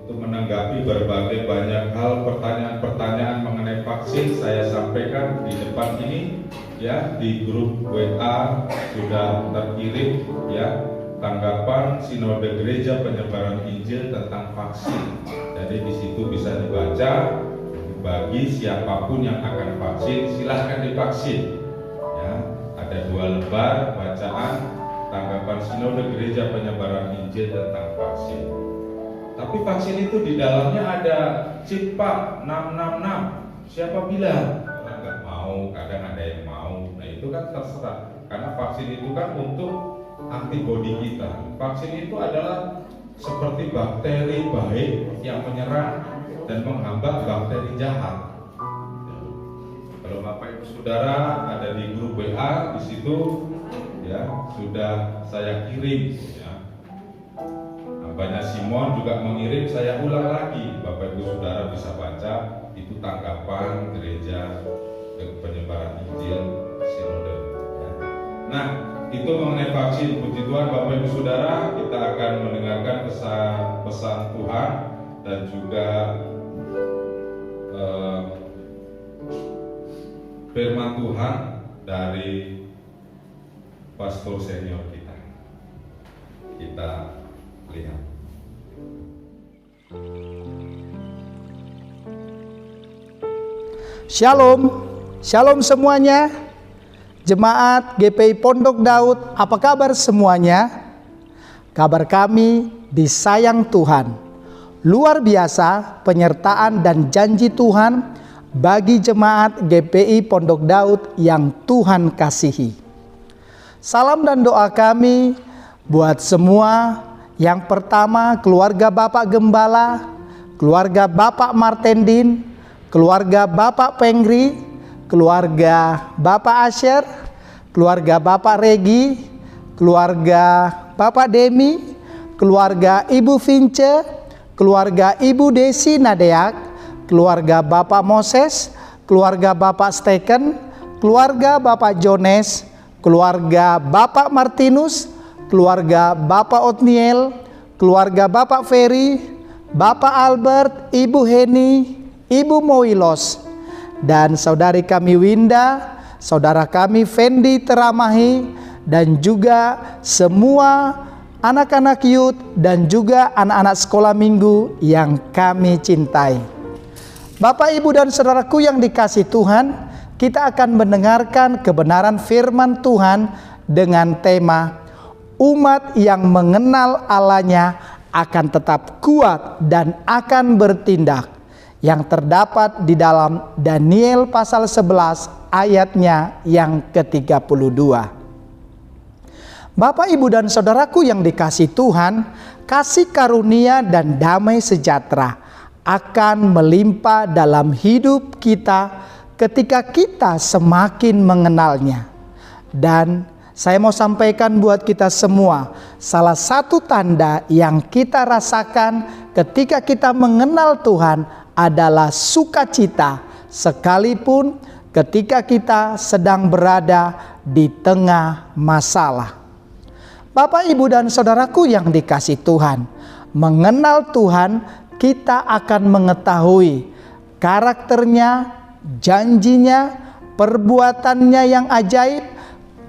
untuk menanggapi berbagai banyak hal pertanyaan-pertanyaan mengenai vaksin. Saya sampaikan di depan ini ya, di grup WA sudah terkirim ya tanggapan Sinode Gereja Penyebaran Injil tentang vaksin. Jadi di situ bisa dibaca, bagi siapapun yang akan vaksin silahkan divaksin ya. Ada 2 lembar bacaan tanggapan Sinode Gereja Penyebaran Injil tentang vaksin. Tapi vaksin itu di dalamnya ada chip Pak 666. Siapa bilang? Orang nggak mau, kadang ada yang mau. Nah itu kan terserah. Karena vaksin itu kan untuk antibodi kita. Vaksin itu adalah seperti bakteri baik yang menyerang dan menghambat bakteri jahat. Kalau Bapak Ibu Saudara ada di grup WA, di situ ya sudah saya kirim ya. Abahnya Simon juga mengirim, saya ulang lagi. Bapak Ibu Saudara bisa baca, itu tanggapan Gereja Penyebaran Injil Sinode ya. Nah, itu mengenai vaksin. Puji Tuhan Bapak Ibu Saudara, kita akan mendengarkan pesan Tuhan dan juga firman Tuhan dari pastor senior kita. Kita lihat. Shalom, shalom semuanya. Jemaat GPI Pondok Daud, apa kabar semuanya? Kabar kami disayang Tuhan. Luar biasa penyertaan dan janji Tuhan bagi jemaat GPI Pondok Daud yang Tuhan kasihi. Salam dan doa kami buat semua. Yang pertama, keluarga Bapak Gembala, keluarga Bapak Martendin, keluarga Bapak Pengri, keluarga Bapak Asher, keluarga Bapak Regi, keluarga Bapak Demi, keluarga Ibu Vince, keluarga Ibu Desi Nadeak, keluarga Bapak Moses, keluarga Bapak Steken, keluarga Bapak Jones, keluarga Bapak Martinus, keluarga Bapak Otniel, keluarga Bapak Ferry, Bapak Albert, Ibu Heni, Ibu Moilos, dan saudari kami Winda, saudara kami Fendi Teramahi, dan juga semua anak-anak youth dan juga anak-anak sekolah minggu yang kami cintai. Bapak, Ibu, dan saudaraku yang dikasihi Tuhan, kita akan mendengarkan kebenaran firman Tuhan dengan tema umat yang mengenal Allahnya akan tetap kuat dan akan bertindak, yang terdapat di dalam Daniel pasal 11 ayatnya yang ke-32. Bapak, Ibu, dan saudaraku yang dikasihi Tuhan, kasih karunia dan damai sejahtera akan melimpah dalam hidup kita ketika kita semakin mengenalnya. Dan saya mau sampaikan buat kita semua, salah satu tanda yang kita rasakan ketika kita mengenal Tuhan adalah sukacita, sekalipun ketika kita sedang berada di tengah masalah. Bapak, Ibu, dan saudaraku yang dikasihi Tuhan, mengenal Tuhan kita akan mengetahui karakternya, janjinya, perbuatannya yang ajaib,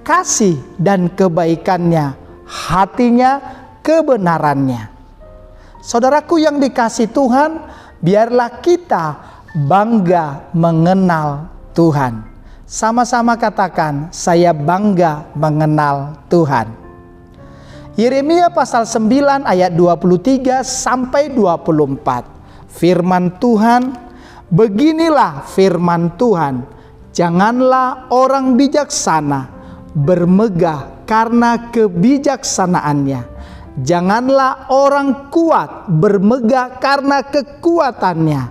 kasih dan kebaikannya, hatinya, kebenarannya. Saudaraku yang dikasihi Tuhan, biarlah kita bangga mengenal Tuhan. Sama-sama katakan, saya bangga mengenal Tuhan. Yeremia pasal 9 ayat 23 sampai 24. Firman Tuhan, beginilah firman Tuhan, janganlah orang bijaksana bermegah karena kebijaksanaannya. Janganlah orang kuat bermegah karena kekuatannya.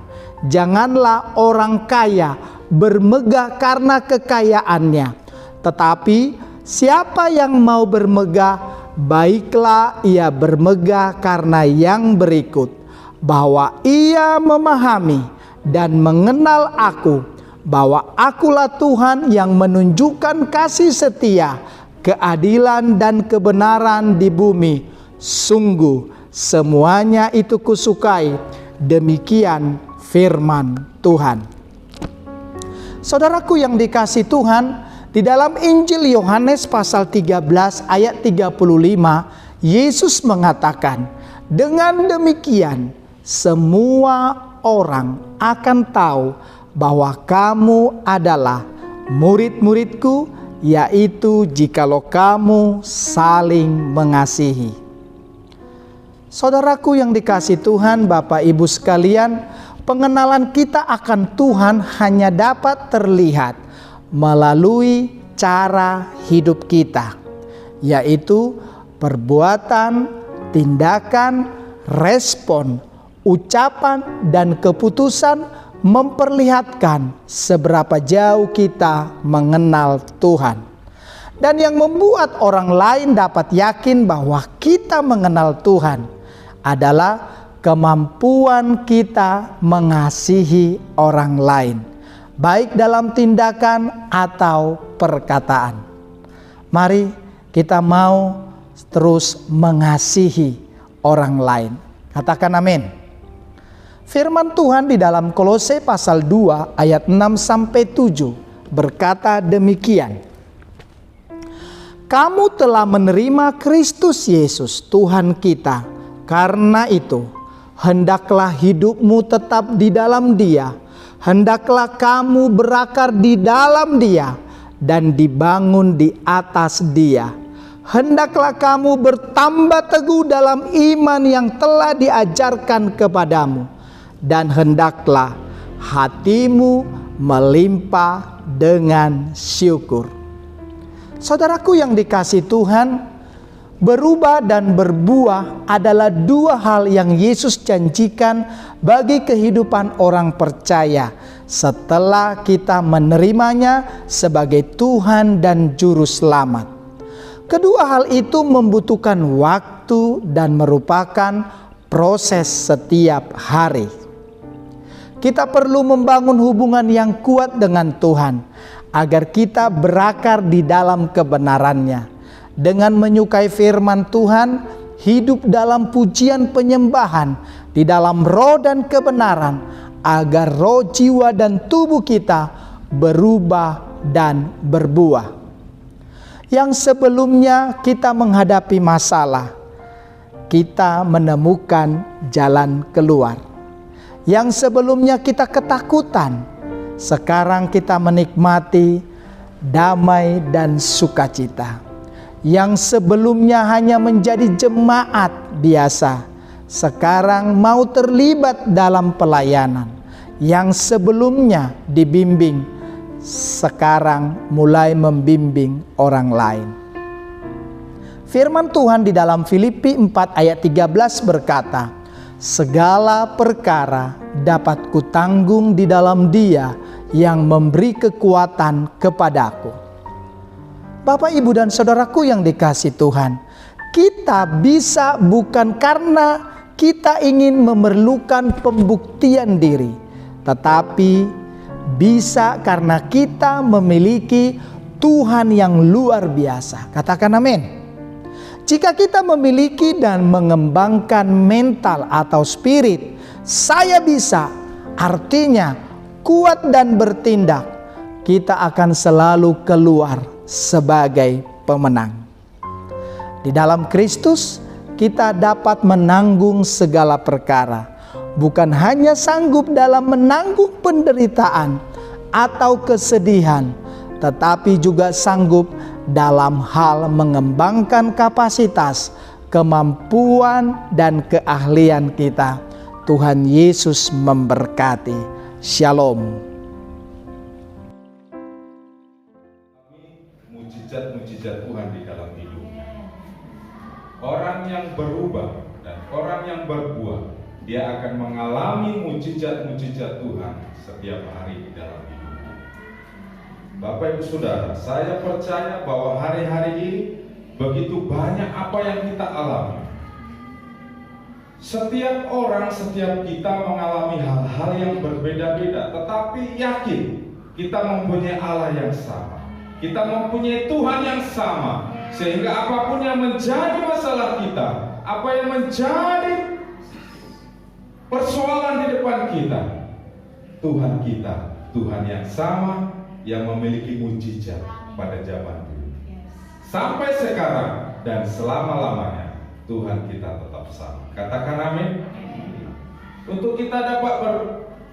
Janganlah orang kaya bermegah karena kekayaannya. Tetapi siapa yang mau bermegah, baiklah ia bermegah karena yang berikut, bahwa ia memahami dan mengenal aku, bahwa akulah Tuhan yang menunjukkan kasih setia, keadilan dan kebenaran di bumi. Sungguh semuanya itu kusukai, Demikian firman Tuhan. Saudaraku yang dikasihi Tuhan, di dalam Injil Yohanes pasal 13 ayat 35, Yesus mengatakan, dengan demikian semua orang akan tahu bahwa kamu adalah murid-muridku, yaitu jikalau kamu saling mengasihi. Saudaraku yang dikasihi Tuhan, Bapak Ibu sekalian, pengenalan kita akan Tuhan hanya dapat terlihat melalui cara hidup kita, yaitu perbuatan, tindakan, respon, ucapan, dan keputusan memperlihatkan seberapa jauh kita mengenal Tuhan. Dan yang membuat orang lain dapat yakin bahwa kita mengenal Tuhan adalah kemampuan kita mengasihi orang lain, baik dalam tindakan atau perkataan. Mari kita mau terus mengasihi orang lain. Katakan amin. Firman Tuhan di dalam Kolose pasal 2 ayat 6-7 berkata demikian. Kamu telah menerima Kristus Yesus Tuhan kita. Karena itu, hendaklah hidupmu tetap di dalam Dia. Hendaklah kamu berakar di dalam Dia dan dibangun di atas Dia. Hendaklah kamu bertambah teguh dalam iman yang telah diajarkan kepadamu. Dan hendaklah hatimu melimpah dengan syukur. Saudaraku yang dikasihi Tuhan, berubah dan berbuah adalah dua hal yang Yesus janjikan bagi kehidupan orang percaya setelah kita menerimanya sebagai Tuhan dan Juru Selamat. Kedua hal itu membutuhkan waktu dan merupakan proses setiap hari. Kita perlu membangun hubungan yang kuat dengan Tuhan agar kita berakar di dalam kebenarannya. Dengan menyukai firman Tuhan, hidup dalam pujian penyembahan di dalam roh dan kebenaran, agar roh, jiwa, dan tubuh kita berubah dan berbuah. Yang sebelumnya kita menghadapi masalah, kita menemukan jalan keluar. Yang sebelumnya kita ketakutan, sekarang kita menikmati damai dan sukacita. Yang sebelumnya hanya menjadi jemaat biasa, sekarang mau terlibat dalam pelayanan. Yang sebelumnya dibimbing, sekarang mulai membimbing orang lain. Firman Tuhan di dalam Filipi 4 ayat 13 berkata, segala perkara dapat kutanggung di dalam Dia yang memberi kekuatan kepadaku. Bapak, Ibu, dan saudaraku yang dikasihi Tuhan, kita bisa bukan karena kita ingin memerlukan pembuktian diri, tetapi bisa karena kita memiliki Tuhan yang luar biasa. Katakan amin. Jika kita memiliki dan mengembangkan mental atau spirit, saya bisa, artinya kuat dan bertindak, kita akan selalu keluar sebagai pemenang. Di dalam Kristus kita dapat menanggung segala perkara, bukan hanya sanggup dalam menanggung penderitaan atau kesedihan, tetapi juga sanggup dalam hal mengembangkan kapasitas, kemampuan, dan keahlian kita. Tuhan Yesus memberkati. Shalom. Mujizat-mujizat Tuhan di dalam hidupnya. Orang yang berubah dan orang yang berbuah, dia akan mengalami mujizat-mujizat Tuhan setiap hari di dalam hidupnya. Bapak Ibu Saudara, saya percaya bahwa hari-hari ini begitu banyak apa yang kita alami. Setiap orang, setiap kita mengalami hal-hal yang berbeda-beda, tetapi yakin kita mempunyai Allah yang sama. Kita mempunyai Tuhan yang sama, sehingga apapun yang menjadi masalah kita, apa yang menjadi persoalan depan kita Tuhan kita, Tuhan yang sama, yang memiliki mujizat pada zaman dulu. Sampai sekarang dan selama-lamanya Tuhan kita tetap sama. Katakan amin. Untuk kita dapat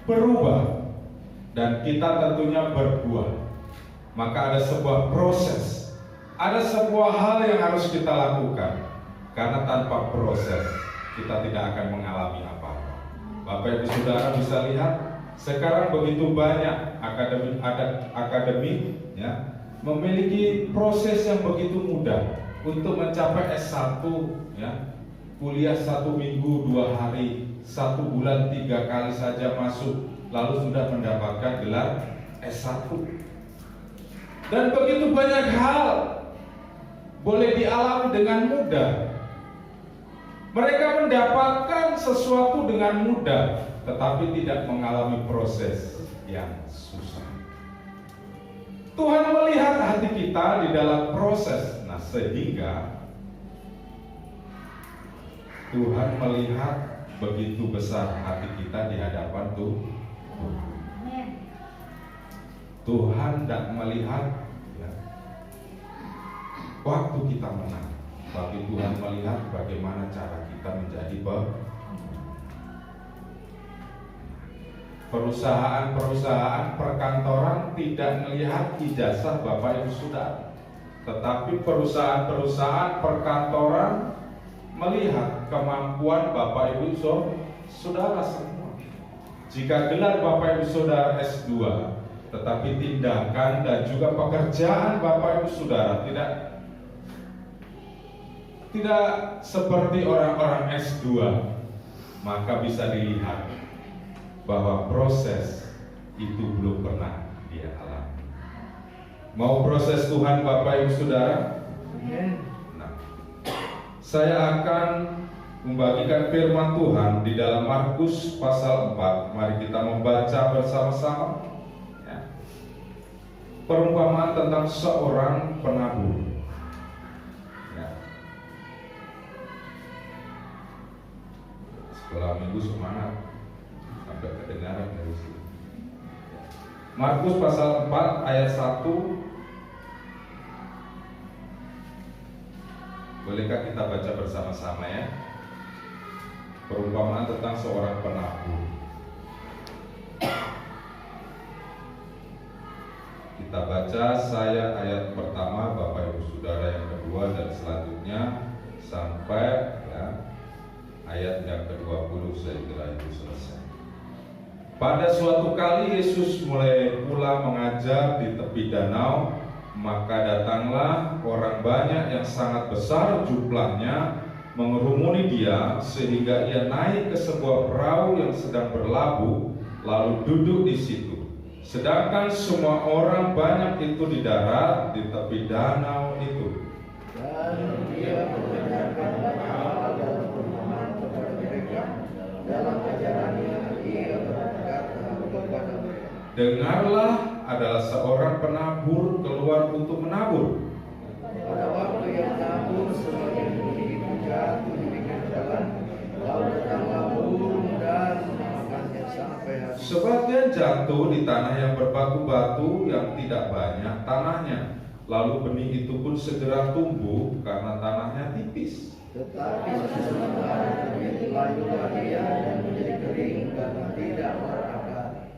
berubah dan kita tentunya berbuah, maka ada sebuah proses, ada sebuah hal yang harus kita lakukan. Karena tanpa proses kita tidak akan mengalami apa-apa. Bapak Ibu Saudara bisa lihat sekarang begitu banyak akademi ya, memiliki proses yang begitu mudah untuk mencapai S1 ya, kuliah 1 minggu 2 hari, 1 bulan 3 kali saja masuk, lalu sudah mendapatkan gelar S1. Dan begitu banyak hal boleh dialami dengan mudah. Mereka mendapatkan sesuatu dengan mudah, tetapi tidak mengalami proses yang susah. Tuhan melihat hati kita di dalam proses. Nah, sehingga Tuhan melihat begitu besar hati kita di hadapan Tuhan. Tuhan tidak melihat ya, waktu kita menang, tapi Tuhan melihat bagaimana cara kita menjadi perusahaan perkantoran tidak melihat ijazah Bapak Ibu Saudara, tetapi perusahaan perkantoran melihat kemampuan Bapak Ibu Saudara semua. Jika gelar Bapak Ibu Saudara S2, tetapi tindakan dan juga pekerjaan Bapak Ibu Saudara tidak seperti orang-orang S2, maka bisa dilihat bahwa proses itu belum pernah dia alami. Mau proses Tuhan Bapak Ibu Saudara? Nah, saya akan membagikan firman Tuhan di dalam Markus pasal 4. Mari kita membaca bersama-sama ya. Perumpamaan tentang seorang penabur ya. Sekolah minggu semangat sampai kedengaran dari sini. Markus pasal 4 ayat 1. Bolehkah kita baca bersama-sama ya? Perumpamaan tentang seorang penabur. Kita baca, saya ayat pertama, Bapak Ibu Saudara yang kedua, dan selanjutnya sampai ya, ayat yang ke-20 saya kira itu selesai. Pada suatu kali Yesus mulai pula mengajar di tepi danau, maka datanglah orang banyak yang sangat besar jumlahnya mengerumuni dia, sehingga ia naik ke sebuah perahu yang sedang berlabuh, lalu duduk di situ. Sedangkan semua orang banyak itu di darat di tepi danau itu. Dan dia mengajarkan hal dalam perumpamaan kepada mereka. Dalam ajarannya ia berkata kepada mereka, Dengarlah, adalah seorang penabur keluar untuk menabur. pada waktu yang menabur, sebagian benih itu jatuh di pinggir jalan, lalu datanglah burung dan memakannya sampai habis. Sebagian jatuh di tanah yang berbatu-batu yang tidak banyak tanahnya. Lalu benih itu pun segera tumbuh karena tanahnya tipis. Tetapi sesudah hari lanjutlah dia dan menjadi kering karena tidak berakar.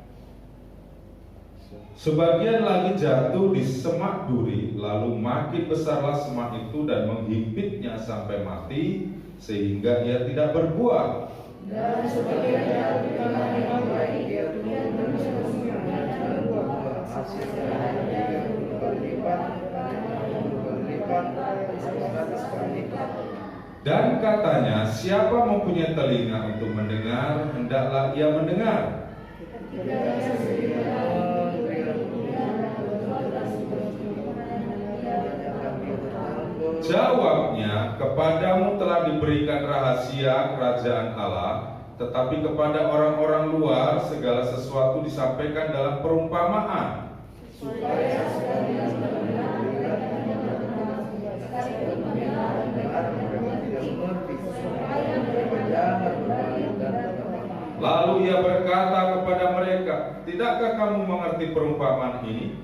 Sebagian lagi jatuh di semak duri, lalu makin besarlah semak itu dan menghimpitnya sampai mati, sehingga ia tidak berbuah. Dan sebagian jatuh di tanah yang baik, dia tumbuh dan seterusnya dan berbuah hasilnya dia berlipat, berlipat, seratus kali lipat. Dan katanya, siapa mempunyai telinga untuk mendengar, hendaklah ia mendengar. Jawabnya, kepadamu telah diberikan rahasia kerajaan Allah, tetapi kepada orang-orang luar segala sesuatu disampaikan dalam perumpamaan, Supaya sekalian mendengar mereka tidak mengerti, supaya mereka jangan berbalik dan tetap. Lalu ia berkata kepada mereka, "Tidakkah kamu mengerti perumpamaan ini?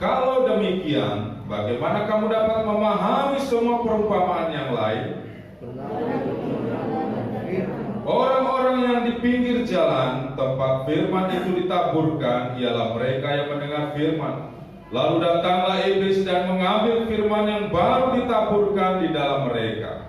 Kalau demikian, bagaimana kamu dapat memahami semua perumpamaan yang lain? Orang-orang yang di pinggir jalan tempat firman itu ditaburkan ialah mereka yang mendengar firman. Lalu datanglah iblis dan mengambil firman yang baru ditaburkan di dalam mereka.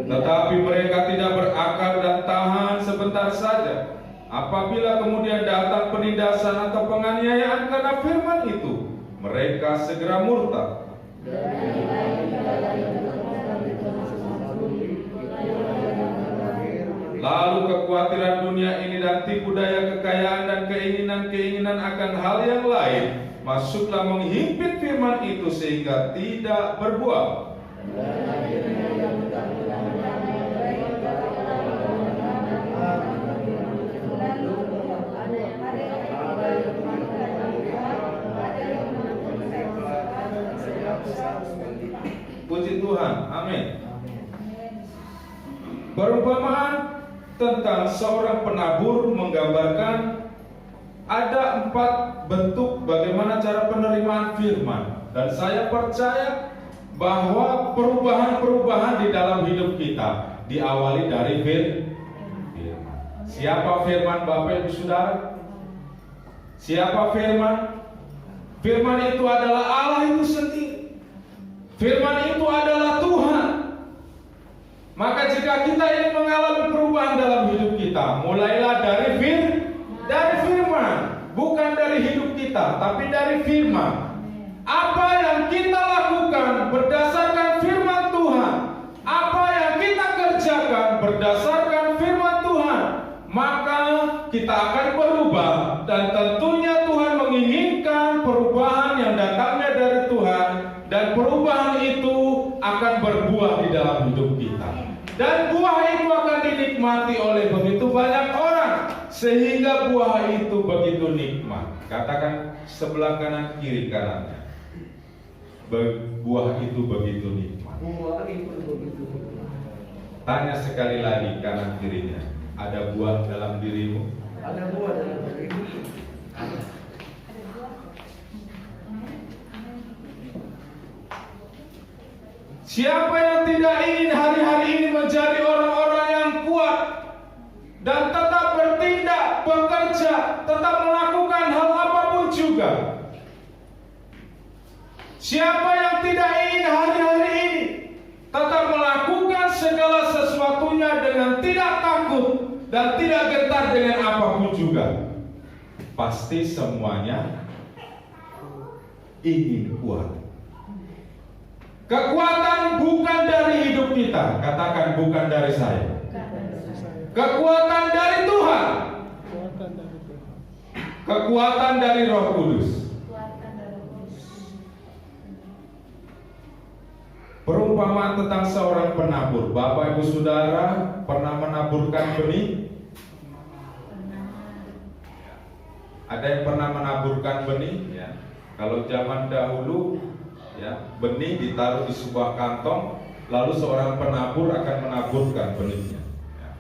Tetapi mereka tidak berakar dan tahan sebentar saja. Apabila kemudian datang penindasan atau penganiayaan karena firman itu, mereka segera murtad. Lalu kekhawatiran dunia ini dan tipu daya kekayaan dan keinginan-keinginan akan hal yang lain masuklah menghimpit firman itu sehingga tidak berbuah. Puji Tuhan, amin. Perumpamaan tentang seorang penabur menggambarkan ada 4 bentuk bagaimana cara penerimaan firman. Dan saya percaya bahwa perubahan-perubahan di dalam hidup kita diawali dari firman. Siapa firman, Bapak Ibu Saudara? Siapa firman? Firman itu adalah Allah itu sendiri. Firman itu adalah Tuhan. Maka jika kita ingin mengalami perubahan dalam hidup kita, mulailah dari firman, bukan dari hidup kita, tapi dari firman. Apa yang kita lakukan berdasarkan firman Tuhan, apa yang kita kerjakan berdasarkan firman Tuhan, maka kita akan berubah. Dan tentunya Tuhan menginginkan perubahan yang datangnya dari Tuhan, dan perubahan itu akan berbuah di dalam hidup kita. Dan buah itu akan dinikmati oleh begitu banyak orang, sehingga buah itu begitu nikmat. Katakan sebelah kanan kiri kanannya, buah itu begitu nikmat. Tanya sekali lagi kanan kirinya, ada buah dalam dirimu? Ada buah dalam dirimu. Siapa yang tidak ingin hari-hari ini menjadi orang-orang yang kuat dan tetap bertindak, bekerja, tetap melakukan hal apapun juga? Siapa yang tidak ingin hari-hari ini tetap melakukan segala sesuatunya dengan tidak takut dan tidak gentar dengan apapun juga? Pasti semuanya ingin kuat. Kekuatan bukan dari hidup kita. Katakan bukan dari saya. Kekuatan dari Tuhan. Kekuatan dari Roh Kudus. Perumpamaan tentang seorang penabur. Bapak Ibu Saudara pernah menaburkan benih? Ada yang pernah menaburkan benih? Ya. Kalau zaman dahulu, ya, benih ditaruh di sebuah kantong, lalu seorang penabur akan menaburkan benihnya. Ya.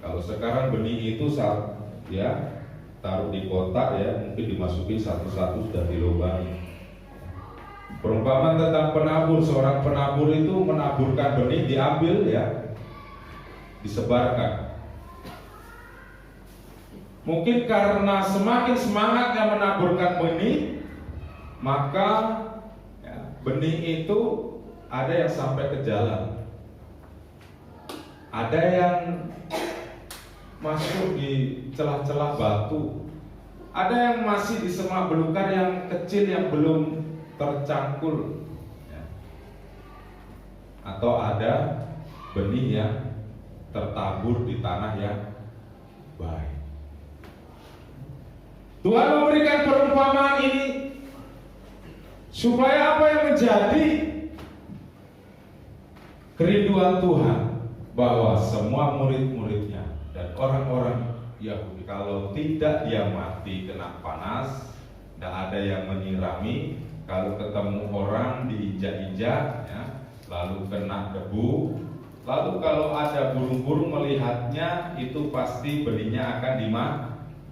Kalau sekarang benih itu saat ya taruh di kotak, ya, mungkin dimasukin satu-satu sudah dilubangi. Perumpamaan tentang penabur, seorang penabur itu menaburkan benih, diambil, ya, disebarkan. Mungkin karena semakin semangatnya menaburkan benih, maka benih itu ada yang sampai ke jalan, ada yang masuk di celah-celah batu, ada yang masih di semak belukar yang kecil yang belum tercangkul, ya. Atau ada benih yang tertabur di tanah yang baik. Tuhan memberikan perumpamaan ini supaya apa yang menjadi kerinduan Tuhan, bahwa semua murid-muridnya dan orang-orang Yahudi, kalau tidak dia mati kena panas, Tidak ada yang menyirami. Kalau ketemu orang diinjak-injak, ya, lalu kena debu. Lalu kalau ada burung-burung melihatnya, itu pasti benihnya akan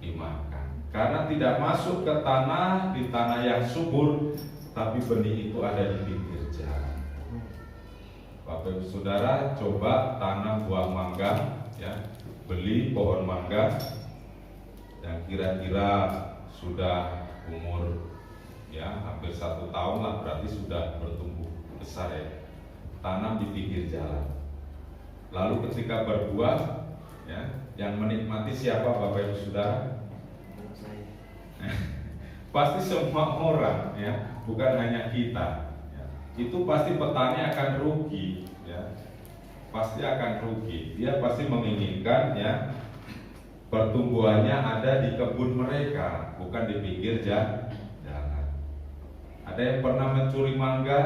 dimakan. Karena tidak masuk ke tanah, di tanah yang subur, tapi benih itu ada di pinggir jalan. Bapak Ibu Saudara, coba tanam buah mangga, ya, beli pohon mangga yang kira-kira sudah umur, ya, hampir 1 tahun lah, berarti sudah bertumbuh besar, ya. Tanam di pinggir jalan. Lalu ketika berbuah, ya, yang menikmati siapa Bapak Ibu Saudara? Pasti semua orang, ya, bukan hanya kita, ya. Itu pasti petani akan rugi, ya. Pasti akan rugi. Dia pasti menginginkan, ya, pertumbuhannya ada di kebun mereka, bukan di pinggir jalan. Ada yang pernah mencuri mangga?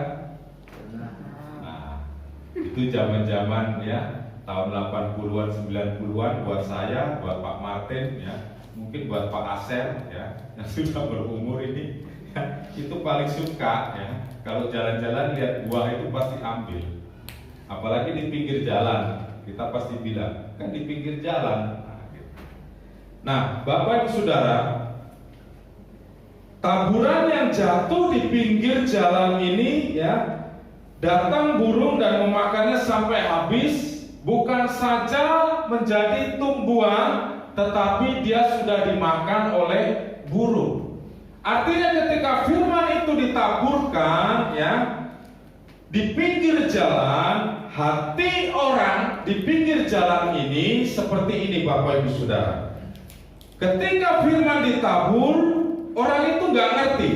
Nah, itu zaman-zaman, ya, tahun 80-an, 90-an buat saya, buat Pak Martin, ya, mungkin buat Pak Aser, ya, yang sudah berumur ini, ya, itu paling suka, ya, kalau jalan-jalan lihat buah itu pasti ambil. Apalagi di pinggir jalan, kita pasti bilang, kan di pinggir jalan. Nah, Bapak Ibu Saudara, taburan yang jatuh di pinggir jalan ini, ya, datang burung dan memakannya sampai habis. Bukan saja menjadi tumbuhan, tetapi dia sudah dimakan oleh burung. Artinya ketika firman itu ditaburkan, ya, di pinggir jalan, hati orang di pinggir jalan ini seperti ini Bapak Ibu Saudara. Ketika firman ditabur, orang itu nggak ngerti.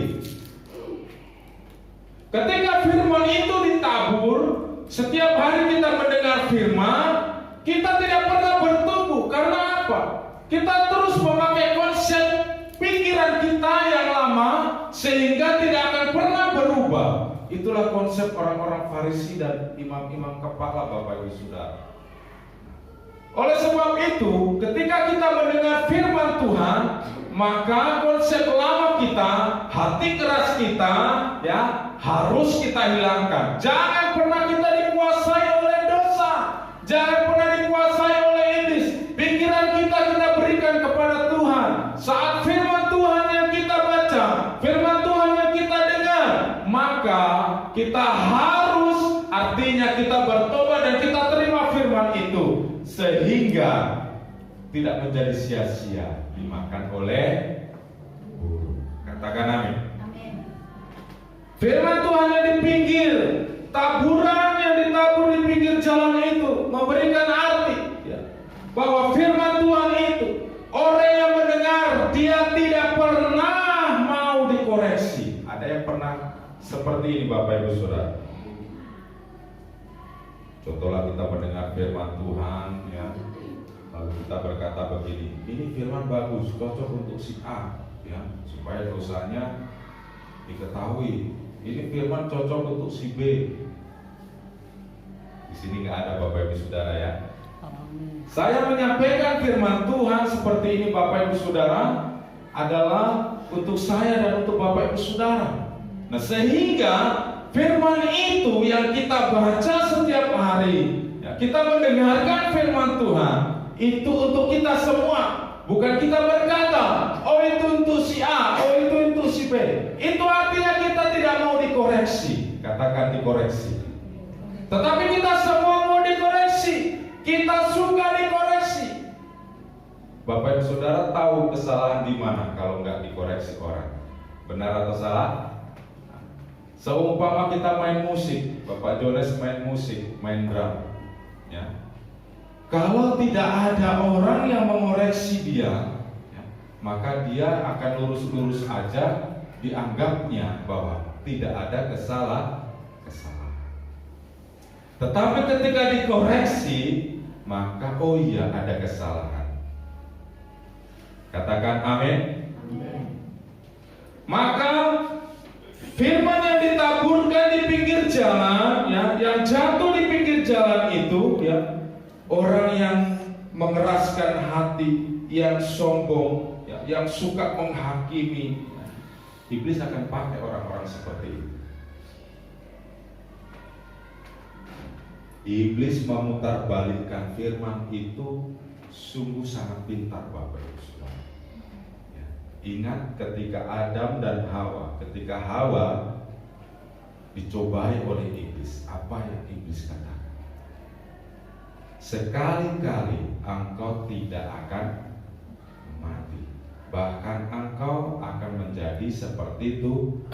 Ketika firman itu ditabur, setiap hari kita mendengar firman, kita tidak pernah bertumbuh. Karena apa? Kita terus memakai konsep pikiran kita yang lama, sehingga tidak akan pernah berubah. Itulah konsep orang-orang Farisi dan imam-imam kepala Bapak Ibu Saudara. Oleh sebab itu, ketika kita mendengar firman Tuhan, maka konsep lama kita, hati keras kita, ya, harus kita hilangkan. Jangan pernah kita dikuasai oleh dosa. Jangan pernah dikuasai oleh iblis. Pikiran kita berikan kepada Tuhan. Saat firman Tuhan yang kita baca, firman Tuhan yang kita dengar, maka kita harus, artinya kita bertobat dan kita terima firman itu, sehingga tidak menjadi sia-sia dimakan oleh burung. Katakan amin. Firman Tuhan yang di pinggir, taburan yang ditabur di pinggir jalan itu memberikan arti, ya, bahwa firman Tuhan itu, orang yang mendengar, dia tidak pernah mau dikoreksi. Ada yang pernah seperti ini Bapak Ibu Saudara? Contohlah kita mendengar firman Tuhan, ya, lalu kita berkata begini, ini firman bagus, cocok untuk si A, ya, supaya dosanya diketahui. Ini firman cocok untuk si B. Di sini nggak ada Bapak Ibu Saudara, ya. Saya menyampaikan firman Tuhan seperti ini Bapak Ibu Saudara adalah untuk saya dan untuk Bapak Ibu Saudara. Nah, sehingga firman itu yang kita baca setiap hari, ya, kita mendengarkan firman Tuhan itu untuk kita semua. Bukan kita berkata, oh itu untuk si A, oh itu untuk si B. Itu artinya kita tidak mau dikoreksi. Katakan dikoreksi. Tetapi kita semua mau dikoreksi. Kita suka dikoreksi. Bapak Ibu Saudara tahu kesalahan di mana kalau nggak dikoreksi orang? Benar atau salah? Seumpama kita main musik, Bapak Jones main musik, main drum, ya. Kalau tidak ada orang yang mengoreksi dia, ya, maka dia akan lurus-lurus aja, dianggapnya bahwa tidak ada kesalahan. Tetapi ketika dikoreksi, maka oh iya ada kesalahan. Katakan amin. Maka firman yang ditaburkan di pinggir jalan, ya, yang jatuh di pinggir jalan itu, ya, orang yang mengeraskan hati, yang sombong, ya, yang suka menghakimi, Iblis akan pakai orang-orang seperti itu. Iblis memutarbalikkan firman itu sungguh sangat pintar, Bapak Ibu Saudara. Ya. Ingat ketika Adam dan Hawa, ketika Hawa dicobai oleh iblis, apa yang iblis katakan? Sekali-kali engkau tidak akan mati, bahkan engkau akan menjadi seperti itu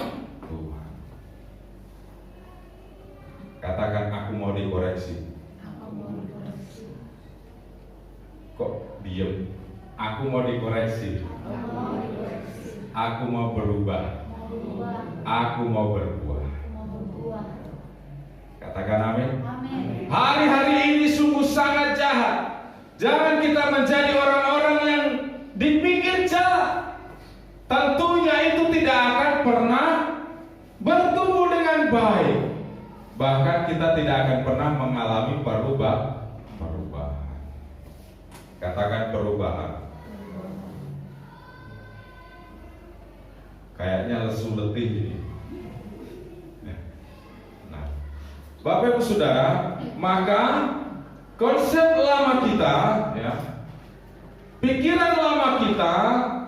Tuhan. Katakan, aku mau dikoreksi. Kok diem? Aku mau dikoreksi. Aku mau berubah. Aku mau berbuah. Katakan amin. Hari-hari ini sungguh sangat jahat. Jangan kita menjadi orang-orang yang dipikir jahat. Tentunya itu tidak akan pernah bertumbuh dengan baik. Bahkan kita tidak akan pernah mengalami perubahan. Katakan perubahan. Kayaknya lesu letih ini. Nah, Bapak Ibu Saudara, maka konsep lama kita, ya, pikiran lama kita,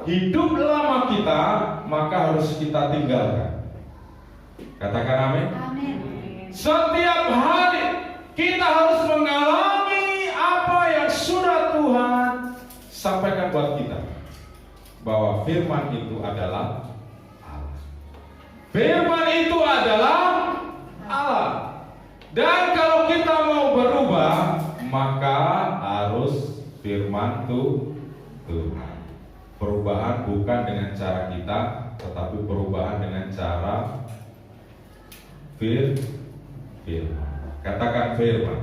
hidup lama kita, maka harus kita tinggalkan. Katakan amin. Setiap hari kita harus mengalami apa yang sudah Tuhan sampaikan buat kita, bahwa firman itu adalah Allah. Firman itu adalah Allah. Dan kalau kita mau berubah, maka harus firman Tuhan. Perubahan bukan dengan cara kita, tetapi perubahan dengan cara firman. Katakan firman.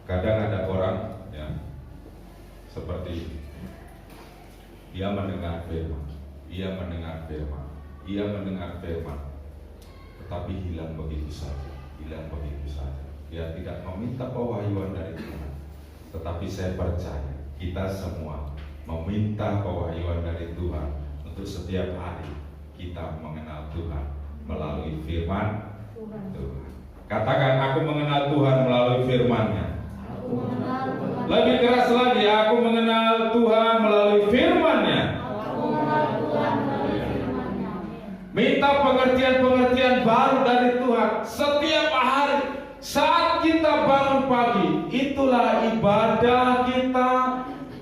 Kadang ada orang ya seperti dia mendengar firman, tetapi hilang begitu saja. Dia tidak meminta pewahyuan dari Tuhan. Tetapi saya percaya kita semua meminta pewahyuan dari Tuhan untuk setiap hari kita mengenal Tuhan melalui firman Tuhan. Katakan, aku mengenal Tuhan melalui firman-Nya. Lebih keras lagi, aku mengenal Tuhan melalui firman-Nya. Minta pengertian-pengertian baru dari Tuhan setiap hari. Saat kita bangun pagi, itulah ibadah kita.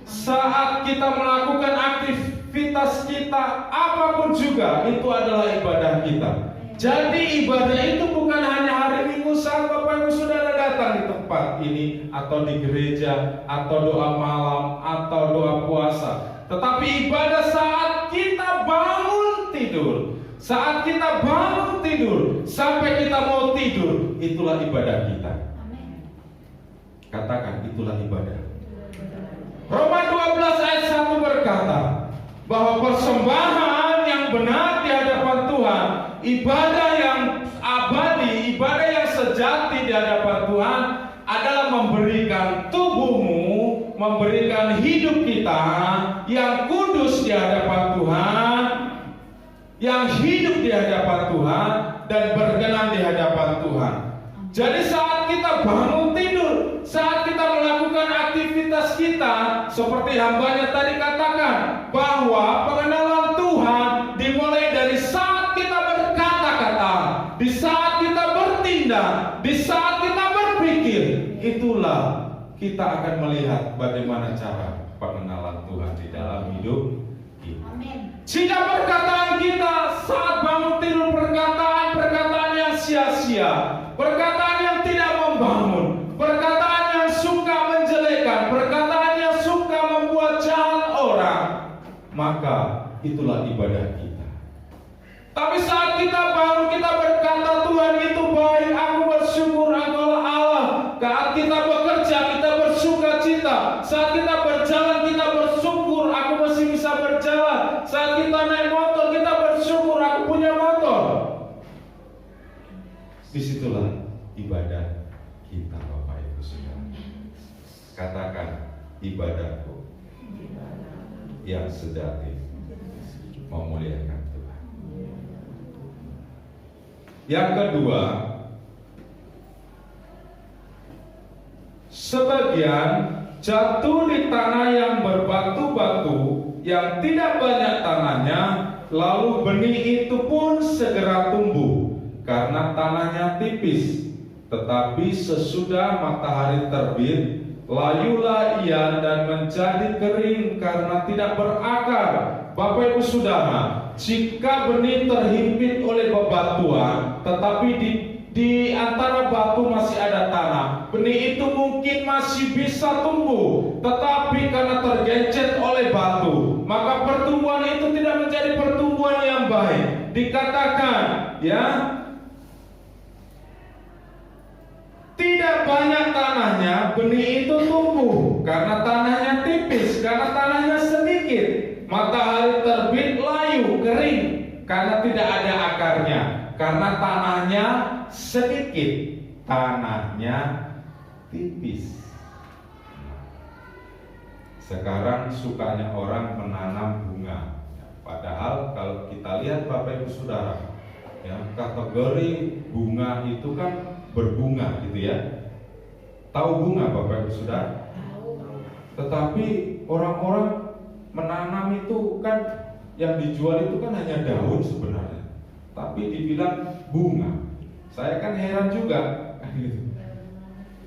Saat kita melakukan aktivitas kita, apapun juga, itu adalah ibadah kita. Jadi ibadah itu bukan hanya hari Minggu saat Bapak Ibu Saudara datang di tempat ini, atau di gereja, atau doa malam, atau doa puasa. Tetapi ibadah saat kita bangun tidur. Saat kita bangun tidur sampai kita mau tidur, itulah ibadah kita. Katakan, itulah ibadah. Roma 12 ayat 1 berkata bahwa persembahan yang benar di hadapan Tuhan, ibadah yang abadi, ibadah yang sejati di hadapan Tuhan adalah memberikan tubuhmu, memberikan hidup kita yang kudus di hadapan Tuhan, yang hidup di hadapan Tuhan dan berkenan di hadapan Tuhan. Jadi saat kita bangun tidur, saat kita melakukan aktivitas kita, seperti hambanya tadi katakan, bahwa pengenalan Tuhan dimulai dari saat kita berkata-kata, di saat kita bertindak, di saat kita berpikir. Itulah kita akan melihat bagaimana cara pengenalan Tuhan di dalam hidup kita. Jika perkataan kita saat bangun tidur perkataan yang sia-sia, perkataan yang tidak membangun, perkataan yang suka menjelekan, perkataan yang suka membuat jahat orang, maka itulah ibadah kita. Tapi saat kita bangun, kita berkata, Tuhan itu baik, aku bersyukur Engkau Allah. Saat kita bekerja, kita bersuka cita. Saat kita berjalan, kita bersyukur aku masih bisa berjalan. Saat kita naik motor, kita bersyukur aku punya motor. Disitulah ibadah kita, Bapak Ibu Saudara. Katakan, ibadahku yang sejati, memuliakan Tuhan. Yang kedua, sebagian jatuh di tanah yang berbatu-batu, yang tidak banyak tanahnya, lalu benih itu pun segera tumbuh, karena tanahnya tipis. Tetapi sesudah matahari terbit, layulah ia dan menjadi kering karena tidak berakar. Bapak Ibu Saudara, jika benih terhimpit oleh bebatuan, tetapi di antara batu masih ada tanah, benih itu mungkin masih bisa tumbuh. Tetapi karena tergencet oleh batu, maka pertumbuhan itu tidak menjadi pertumbuhan yang baik. Dikatakan, ya, tidak banyak tanahnya, benih itu tumbuh karena tanahnya tipis, karena tanahnya sedikit. Matahari terbit, layu, kering karena tidak ada akarnya, karena tanahnya sedikit, tanahnya tipis. Sekarang sukanya orang menanam bunga, padahal kalau kita lihat Bapak Ibu Saudara, ya, kategori bunga itu kan berbunga gitu ya. Tahu bunga Bapak Ibu Saudara? Tetapi orang-orang menanam itu kan, yang dijual itu kan hanya daun sebenarnya, tapi dibilang bunga. Saya kan heran juga, gitu.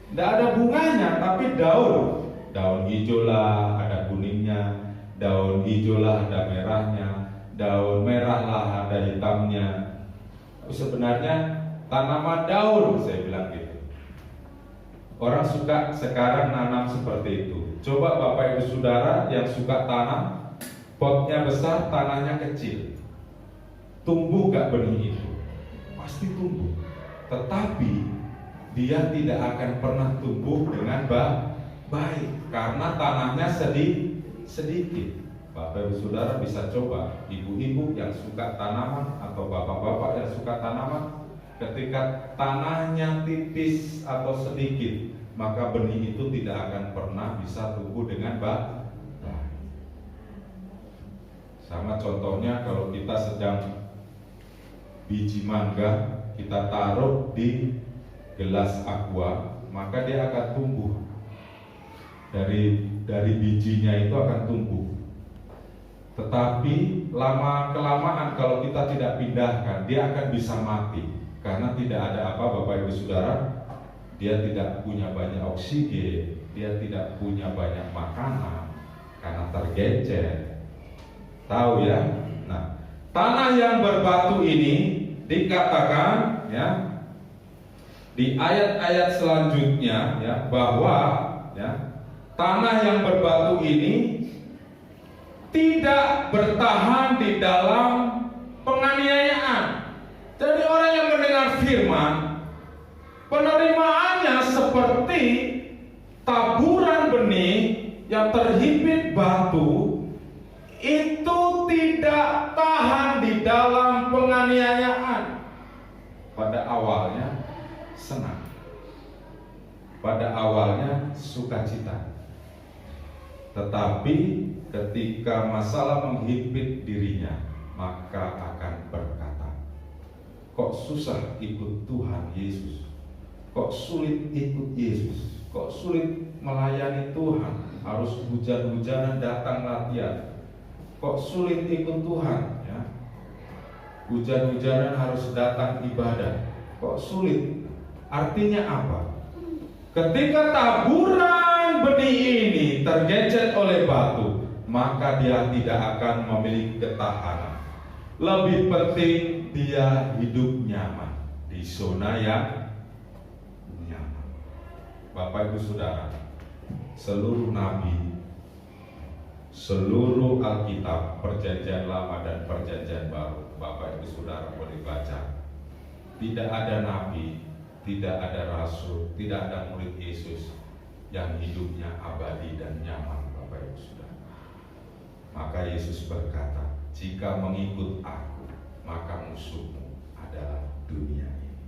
Tidak ada bunganya, tapi daun. Daun hijau lah ada kuningnya, daun hijau lah ada merahnya, daun merah lah ada hitamnya. Tapi sebenarnya tanaman daun, saya bilang gitu. Orang suka sekarang nanam seperti itu. Coba Bapak Ibu Saudara yang suka tanam, potnya besar, tanahnya kecil, tumbuh gak benih itu? Pasti tumbuh. Tetapi dia tidak akan pernah tumbuh dengan baik, karena tanahnya sedikit. Bapak Ibu Saudara bisa coba, ibu-ibu yang suka tanaman atau bapak-bapak yang suka tanaman, ketika tanahnya tipis atau sedikit, maka benih itu tidak akan pernah bisa tumbuh dengan baik. Sama contohnya kalau kita sedang biji mangga, kita taruh di gelas aqua, maka dia akan tumbuh. Dari bijinya itu akan tumbuh. Tetapi lama-kelamaan kalau kita tidak pindahkan, dia akan bisa mati. Karena tidak ada apa Bapak Ibu Saudara, dia tidak punya banyak oksigen, dia tidak punya banyak makanan karena tergencet. Tahu ya? Nah, tanah yang berbatu ini dikatakan ya di ayat-ayat selanjutnya ya, bahwa ya tanah yang berbatu ini tidak bertahan di dalam penganiayaan. Jadi orang yang mendengar firman, penerimaannya seperti taburan benih yang terhimpit batu, itu tidak tahan di dalam penganiayaan. Pada awalnya senang, pada awalnya sukacita, tetapi ketika masalah menghimpit dirinya, maka akan berkata, kok susah ikut Tuhan Yesus, kok sulit ikut Yesus, kok sulit melayani Tuhan, harus hujan-hujanan datang latihan, kok sulit ikut Tuhan ya, hujan-hujanan harus datang ibadah, kok sulit. Artinya apa? Ketika taburan benih ini tergencet oleh batu, maka dia tidak akan memiliki ketahanan. Lebih penting dia hidup nyaman di zona yang nyaman. Bapak Ibu Saudara, seluruh nabi, seluruh Alkitab, Perjanjian Lama dan Perjanjian Baru, Bapak Ibu Saudara boleh baca, tidak ada nabi, tidak ada rasul, tidak ada murid Yesus yang hidupnya abadi dan nyaman, Bapak Ibu Saudara. Maka Yesus berkata, jika mengikut aku, maka musuhmu adalah dunia ini.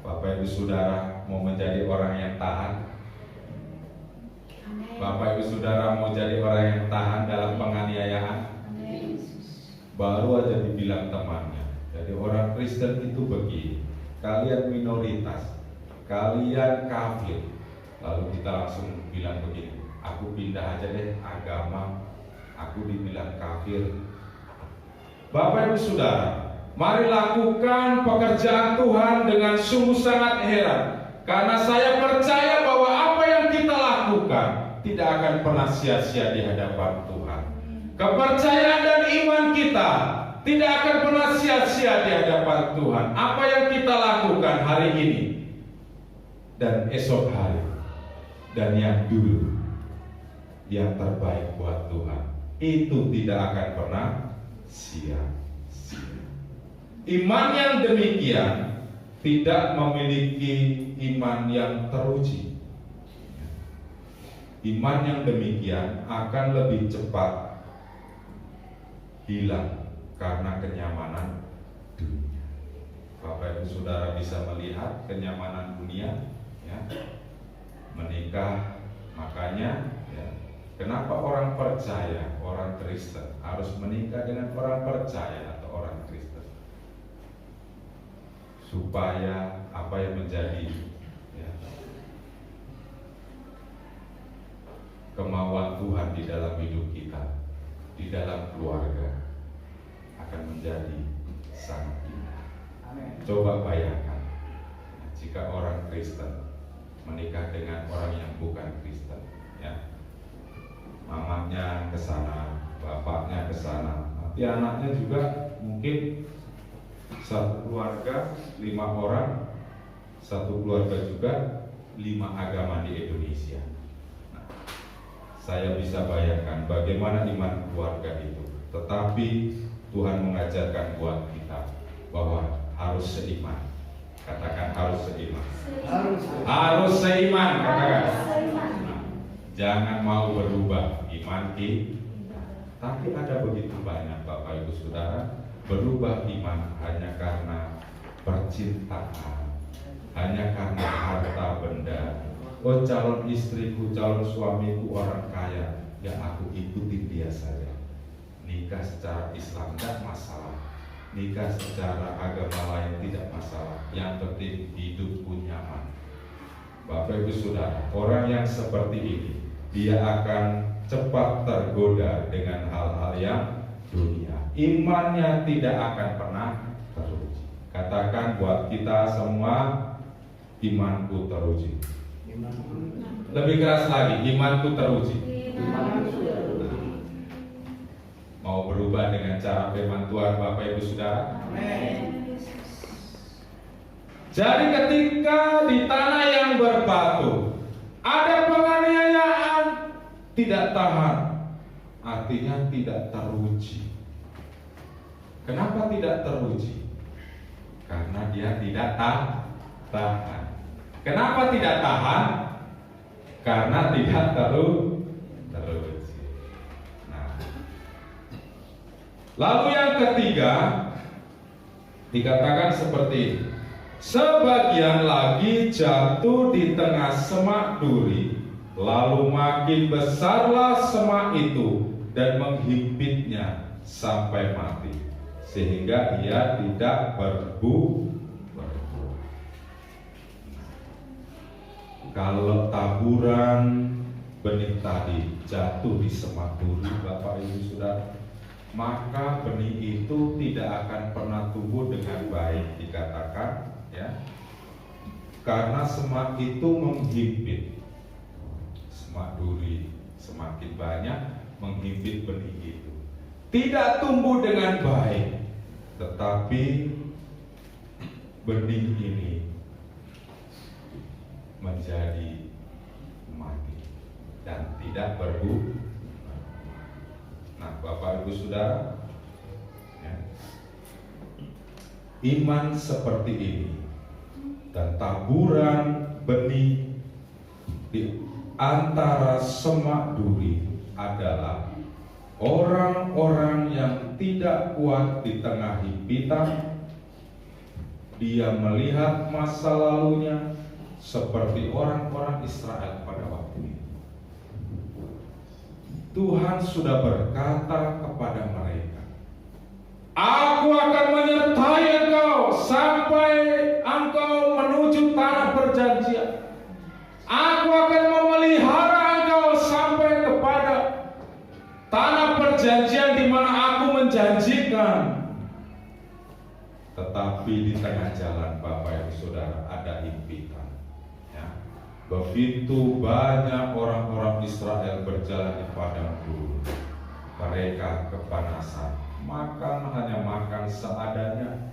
Bapak Ibu Saudara mau menjadi orang yang tahan? Bapak Ibu Saudara mau jadi orang yang tahan dalam penganiayaan? Baru aja dibilang temannya. Jadi orang Kristen itu begini, kalian minoritas, kalian kafir. Lalu kita langsung bilang begini, aku pindah aja deh agama, aku dibilang kafir. Bapak Ibu Saudara, mari lakukan pekerjaan Tuhan dengan sungguh sangat heran. Karena saya percaya bahwa apa yang kita lakukan tidak akan pernah sia-sia di hadapan Tuhan. Kepercayaan dan iman kita tidak akan pernah sia-sia di hadapan Tuhan. Apa yang kita lakukan hari ini dan esok hari dan yang dulu, yang terbaik buat Tuhan, itu tidak akan pernah sia-sia. Iman yang demikian tidak memiliki iman yang teruji. Iman yang demikian akan lebih cepat hilang karena kenyamanan dunia. Bapak Ibu Saudara bisa melihat kenyamanan dunia, ya. Menikah, makanya ya, kenapa orang percaya, orang Kristen harus menikah dengan orang percaya atau orang Kristen? Supaya apa yang menjadi ya, kemauan Tuhan di dalam hidup kita, di dalam keluarga, akan menjadi sangat indah. Coba bayangkan jika orang Kristen menikah dengan orang yang bukan Kristen, ya, mamanya ke sana, bapaknya ke sana, nanti anaknya juga mungkin satu keluarga 5 orang, satu keluarga juga 5 agama di Indonesia. Nah, saya bisa bayangkan bagaimana iman keluarga itu. Tetapi Tuhan mengajarkan buat kita bahwa harus seiman. Katakan harus seiman. Harus seiman. Katakan. Nah, jangan mau berubah iman kita. Tapi ada begitu banyak Bapak Ibu Saudara berubah iman hanya karena percintaan, hanya karena harta benda. Oh, calon istriku, calon suamiku orang kaya, ya aku ikutin dia saja. Nikah secara Islam tidak masalah, nikah secara agama lain tidak masalah. Yang penting hidupku nyaman. Bapak Ibu Saudara, orang yang seperti ini dia akan cepat tergoda dengan hal-hal yang dunia. Imannya tidak akan pernah teruji. Katakan buat kita semua, imanku teruji. Lebih keras lagi, imanku teruji. Mau berubah dengan cara firman Tuhan Bapak Ibu Saudara? Amin. Jadi ketika di tanah yang berbatu ada penganiayaan, tidak tahan, artinya tidak teruji. Kenapa tidak teruji? Karena dia tidak tahan. Kenapa tidak tahan? Karena tidak teruji. Nah, lalu yang ketiga dikatakan seperti ini. Sebagian lagi jatuh di tengah semak duri, lalu makin besarlah semak itu dan menghimpitnya sampai mati, sehingga ia tidak berbuah. Kalau taburan benih tadi jatuh di semak duri, Bapak Ibu Saudara, maka benih itu tidak akan pernah tumbuh dengan baik, dikatakan, ya, karena semak itu menghimpit. Semak duri semakin banyak menghimpit benih itu, tidak tumbuh dengan baik, tetapi benih ini menjadi mati dan tidak berbuah. Nah, Bapak Ibu Saudara, ya, iman seperti ini dan taburan benih di antara semak duri adalah orang-orang yang tidak kuat di tengah himpitan. Dia melihat masa lalunya seperti orang-orang Israel pada waktu itu. Tuhan sudah berkata kepada mereka, Aku akan menyertai engkau sampai engkau menuju tanah perjanjian. Aku akan memelihara engkau sampai kepada tanah perjanjian di mana aku menjanjikan. Tetapi di tengah jalan, Bapak Ibu Saudara, ada himpitan. Ya. Begitu banyak orang-orang Israel berjalan di padang gurun, mereka kepanasan, hanya makan seadanya.